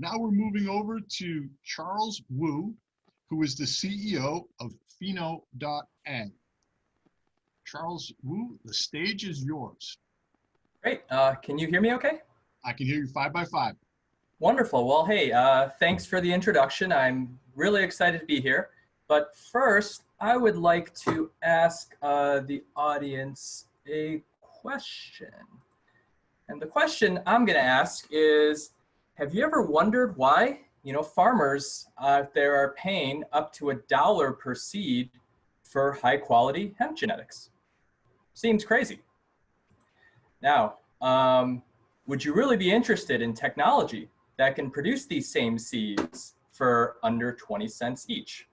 Now we're moving over to Charles Wu, who is the CEO of Pheno.ag. Charles Wu, the stage is yours. Great. Can you hear me okay? I can hear you 5 by 5. Wonderful. Well, hey, thanks for the introduction. I'm really excited to be here. But first, I would like to ask the audience a question. And the question I'm going to ask is, have you ever wondered why, farmers out there are paying up to $1 per seed for high quality hemp genetics? Seems crazy. Now, would you really be interested in technology that can produce these same seeds for under 20 cents each?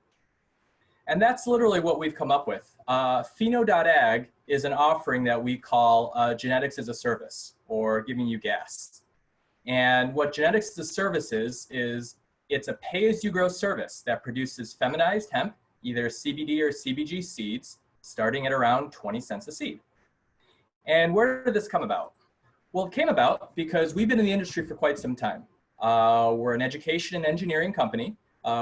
And that's literally what we've come up with. Pheno.ag is an offering that we call genetics as a service, or giving you gas. And what genetics as a service is it's a pay-as-you-grow service that produces feminized hemp, either CBD or CBG seeds, starting at around 20 cents a seed. And where did this come about? Well, it came about because we've been in the industry for quite some time. We're an education and engineering company.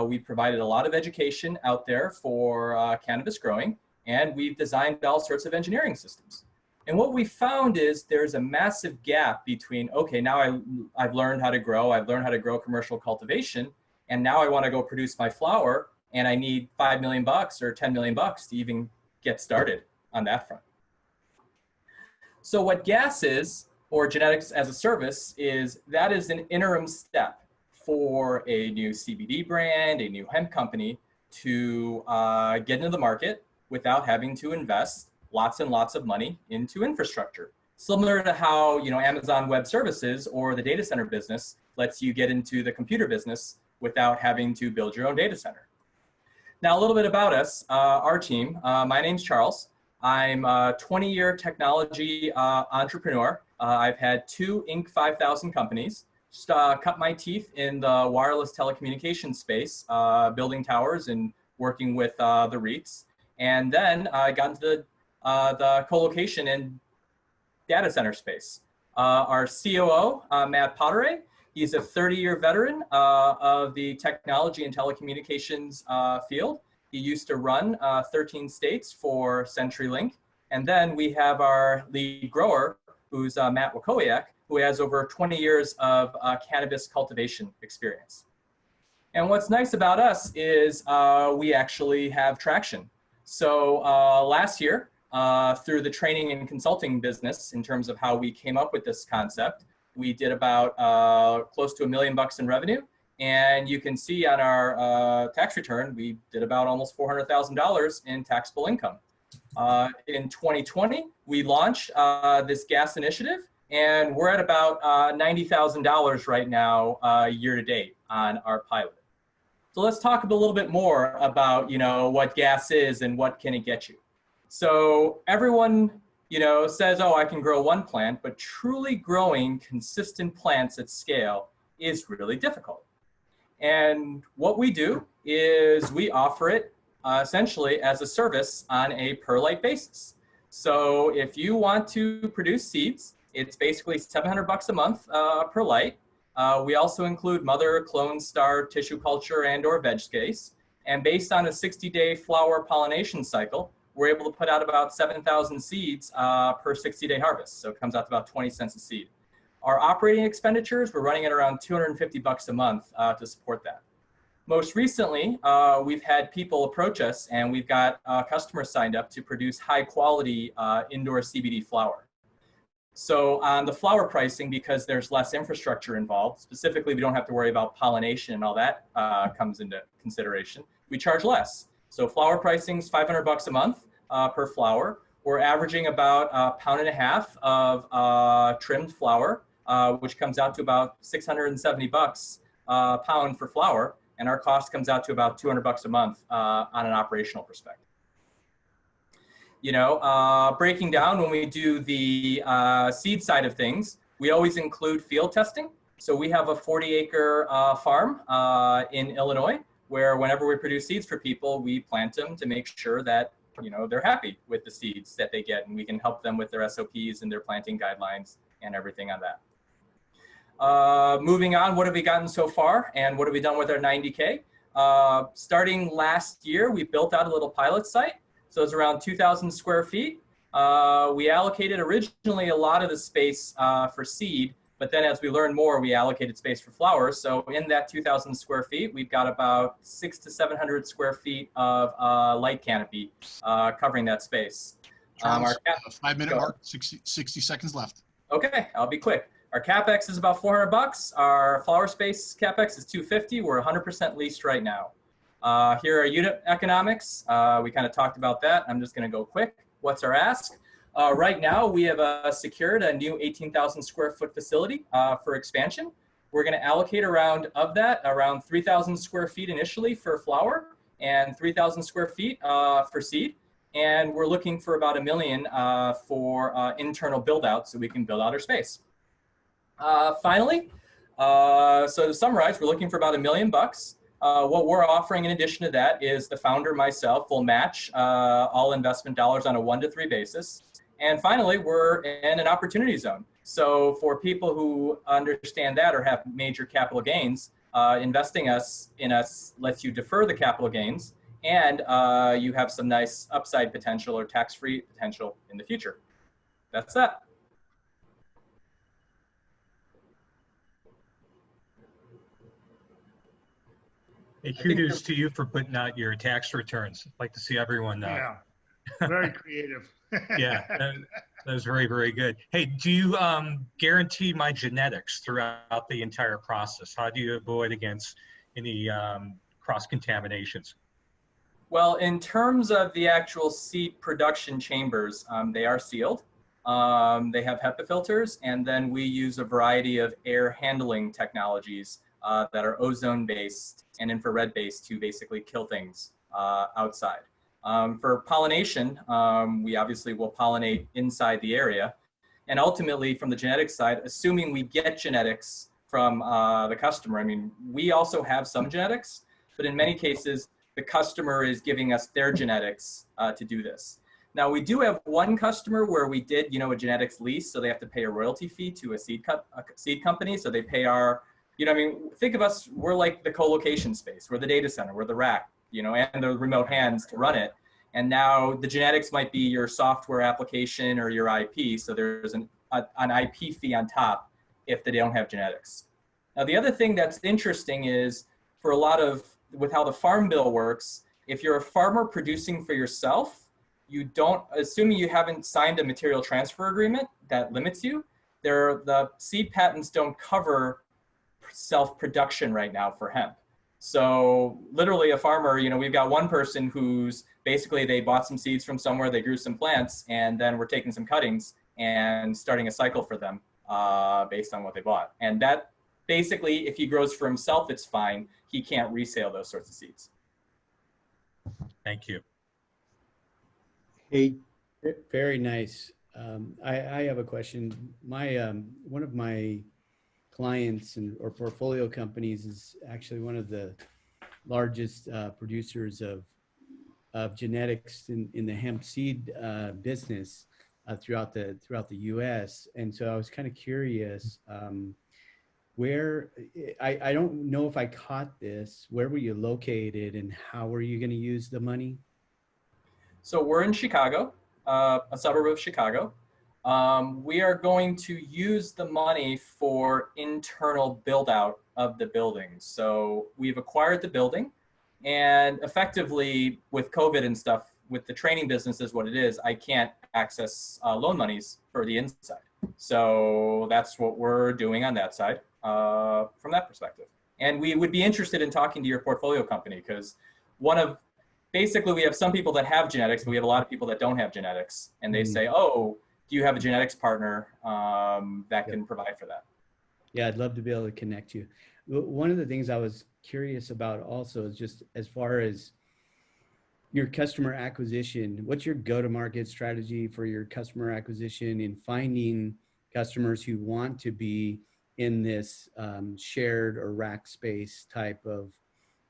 We've provided a lot of education out there for cannabis growing, and we've designed all sorts of engineering systems. And what we found is there's a massive gap between, okay, now I've learned how to grow, I've learned how to grow commercial cultivation, and now I want to go produce my flower, and I need $5 million or $10 million to even get started on that front. So what GAS is, or genetics as a service, is that is an interim step for a new CBD brand, a new hemp company to get into the market without having to invest lots and lots of money into infrastructure. Similar to how Amazon Web Services or the data center business lets you get into the computer business without having to build your own data center. Now, a little bit about us, our team. My name's Charles. I'm a 20-year technology entrepreneur. I've had 2 Inc. 5000 companies. Just cut my teeth in the wireless telecommunications space, building towers and working with the REITs. And then I got into the co-location and data center space. Our COO, Matt Potteray, he's a 30-year veteran of the technology and telecommunications field. He used to run 13 states for CenturyLink. And then we have our lead grower, who's Matt Wakowiak, who has over 20 years of cannabis cultivation experience. And what's nice about us is we actually have traction. So last year, through the training and consulting business, in terms of how we came up with this concept, we did about close to $1 million in revenue. And you can see on our tax return, we did about almost $400,000 in taxable income. In 2020, we launched this gas initiative, and we're at about $90,000 right now year to date on our pilot. So let's talk a little bit more about what gas is and what can it get you. So everyone says, oh, I can grow one plant, but truly growing consistent plants at scale is really difficult. And what we do is we offer it essentially as a service on a per light basis. So if you want to produce seeds, it's basically $700 a month per light. We also include mother, clone, star, tissue culture, and or veg scase. And based on a 60-day flower pollination cycle, we're able to put out about 7,000 seeds per 60-day harvest. So it comes out to about 20 cents a seed. Our operating expenditures, we're running at around $250 a month to support that. Most recently, we've had people approach us, and we've got customers signed up to produce high quality indoor CBD flower. So on the flower pricing, because there's less infrastructure involved, specifically we don't have to worry about pollination and all that comes into consideration, we charge less. So flower pricing is $500 a month per flower. We're averaging about £1.50 of trimmed flower, which comes out to about $670 a pound for flower, and our cost comes out to about $200 a month on an operational perspective. Breaking down, when we do the seed side of things, we always include field testing. So we have a 40-acre farm in Illinois, where whenever we produce seeds for people, we plant them to make sure that they're happy with the seeds that they get, and we can help them with their SOPs and their planting guidelines and everything on that. Moving on, what have we gotten so far and what have we done with our 90K? Starting last year, we built out a little pilot site. So it's around 2,000 square feet. We allocated originally a lot of the space for seed, but then as we learned more, we allocated space for flowers. So in that 2,000 square feet, we've got about 600 to 700 square feet of light canopy covering that space. Charles, 5-minute mark, 60 seconds left. Okay, I'll be quick. Our CapEx is about $400. Our flower space CapEx is $250. We're 100% leased right now. Here are unit economics. We kind of talked about that. I'm just going to go quick. What's our ask? Right now, we have secured a new 18,000 square foot facility for expansion. We're going to allocate around 3,000 square feet initially for flower and 3,000 square feet for seed. And we're looking for about $1 million for internal build out so we can build out our space. Finally, so to summarize, we're looking for about $1 million. What we're offering in addition to that is the founder, myself, will match all investment dollars on a 1 to 3 basis. And finally, we're in an opportunity zone. So for people who understand that or have major capital gains, investing in us lets you defer the capital gains and you have some nice upside potential or tax-free potential in the future. That's that. Hey, kudos to you for putting out your tax returns. I'd like to see everyone. Yeah, very creative. Yeah, that was very, very good. Hey, do you guarantee my genetics throughout the entire process? How do you avoid against any cross-contaminations? Well, in terms of the actual seed production chambers, they are sealed. They have HEPA filters, and then we use a variety of air handling technologies that are ozone-based and infrared-based to basically kill things outside. For pollination, we obviously will pollinate inside the area. And ultimately, from the genetics side, assuming we get genetics from the customer, I mean, we also have some genetics, but in many cases, the customer is giving us their genetics to do this. Now, we do have one customer where we did, a genetics lease, so they have to pay a royalty fee to a seed company. So they pay our, think of us, we're like the co-location space, we're the data center, we're the rack, and the remote hands to run it. And now the genetics might be your software application or your IP. So there's an IP fee on top if they don't have genetics. Now, the other thing that's interesting is for a lot of, with how the farm bill works, if you're a farmer producing for yourself, you don't, assuming you haven't signed a material transfer agreement that limits you, the seed patents don't cover self-production right now for hemp. So literally a farmer, we've got one person who's basically, they bought some seeds from somewhere, they grew some plants, and then we're taking some cuttings and starting a cycle for them based on what they bought. And that basically, if he grows for himself, it's fine. He can't resale those sorts of seeds. Thank you. Hey, very nice. I have a question. One of my clients or portfolio companies is actually one of the largest producers of genetics in the hemp seed business throughout the U.S. And so I was kind of curious. Where I don't know if I caught this. Where were you located, and how were you going to use the money? So we're in Chicago, a suburb of Chicago. We are going to use the money for internal build out of the building. So we've acquired the building, and effectively with COVID and stuff, with the training business is what it is, I can't access loan monies for the inside. So that's what we're doing on that side from that perspective. And we would be interested in talking to your portfolio company, because basically we have some people that have genetics, but we have a lot of people that don't have genetics. And they say, oh, do you have a genetics partner that can provide for that? Yeah, I'd love to be able to connect you. One of the things I was curious about also is just as far as your customer acquisition, what's your go-to-market strategy for your customer acquisition in finding customers who want to be in this shared or rack space type of,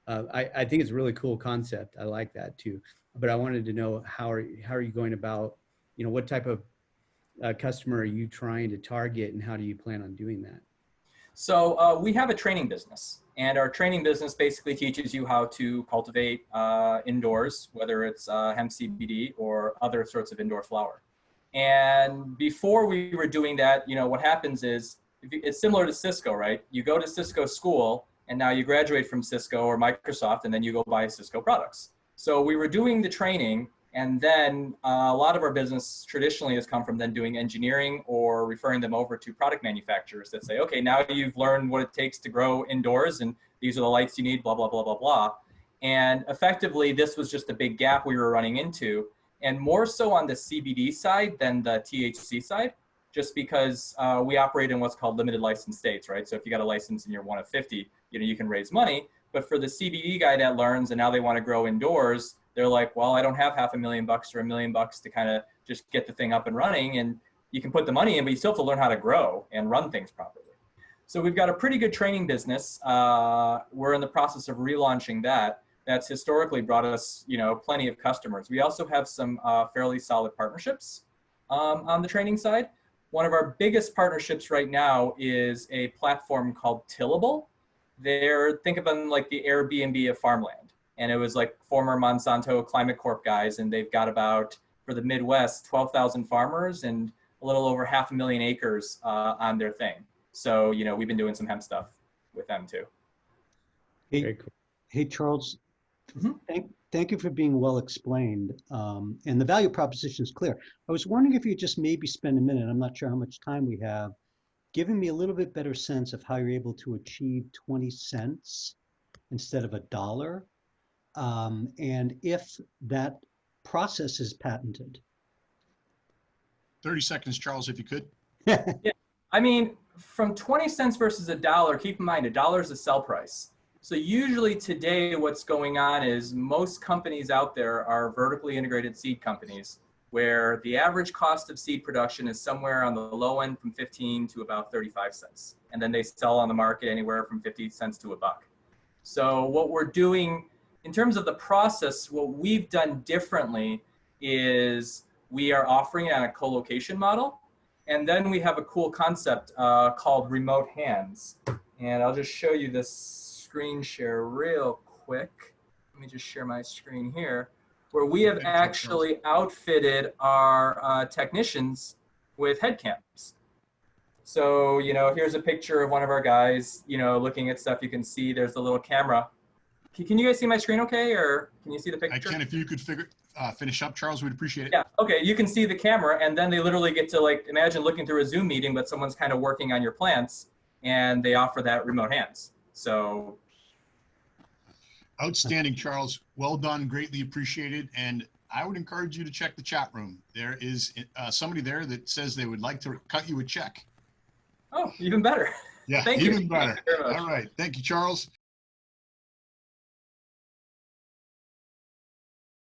I think it's a really cool concept. I like that too. But I wanted to know how are you going about, what type of customer are you trying to target, and how do you plan on doing that? So we have a training business, and our training business basically teaches you how to cultivate indoors, whether it's hemp CBD or other sorts of indoor flower. And before we were doing that, you know, what happens is it's similar to Cisco, right? You go to Cisco school, and now you graduate from Cisco or Microsoft, and then you go buy Cisco products. So we were doing the training, and then a lot of our business traditionally has come from then doing engineering or referring them over to product manufacturers that say, okay, now you've learned what it takes to grow indoors, and these are the lights you need, blah, blah, blah, blah, blah. And effectively, this was just a big gap we were running into, and more so on the CBD side than the THC side, just because we operate in what's called limited license states, right? So if you got a license and you're one of 50, you know, you can raise money. But for the CBD guy that learns and now they want to grow indoors, they're like, well, I don't have $500,000 or $1 million to kind of just get the thing up and running. And you can put the money in, but you still have to learn how to grow and run things properly. So we've got a pretty good training business. We're in the process of relaunching that. That's historically brought us, you know, plenty of customers. We also have some fairly solid partnerships on the training side. One of our biggest partnerships right now is a platform called Tillable. Think of them like the Airbnb of farmland. And it was like former Monsanto Climate Corp guys, and they've got about, for the Midwest, 12,000 farmers and a little over 500,000 acres on their thing. So, you know, we've been doing some hemp stuff with them too. Hey, Very cool. hey Charles, Mm-hmm. thank you for being well explained. And the value proposition is clear. I was wondering if you just maybe spend a minute, I'm not sure how much time we have, giving me a little bit better sense of how you're able to achieve 20 cents instead of $1. And if that process is patented. 30 seconds, Charles, if you could. Yeah, I mean, from 20 cents versus $1, keep in mind, $1 is a sell price. So usually today what's going on is most companies out there are vertically integrated seed companies where the average cost of seed production is somewhere on the low end from 15 to about 35 cents. And then they sell on the market anywhere from 50 cents to $1. So what we're doing in terms of the process, what we've done differently is we are offering it on a co-location model. And then we have a cool concept called remote hands. And I'll just show you this screen share real quick. Let me just share my screen here, where we have actually outfitted our technicians with head cams. So, you know, here's a picture of one of our guys, you know, looking at stuff. You can see there's the little camera. Can you guys see my screen okay, or can you see the picture? I can. If you could finish up, Charles, we'd appreciate it. Yeah, okay, you can see the camera, and then they literally get to, like, imagine looking through a Zoom meeting, but someone's kind of working on your plants, and they offer that remote hands. So. Outstanding, Charles. Well done. Greatly appreciated. And I would encourage you to check the chat room. There is somebody there that says they would like to cut you a check. Oh, even better. Yeah, Thank even you. better. Thank you very much. All right. Thank you, Charles.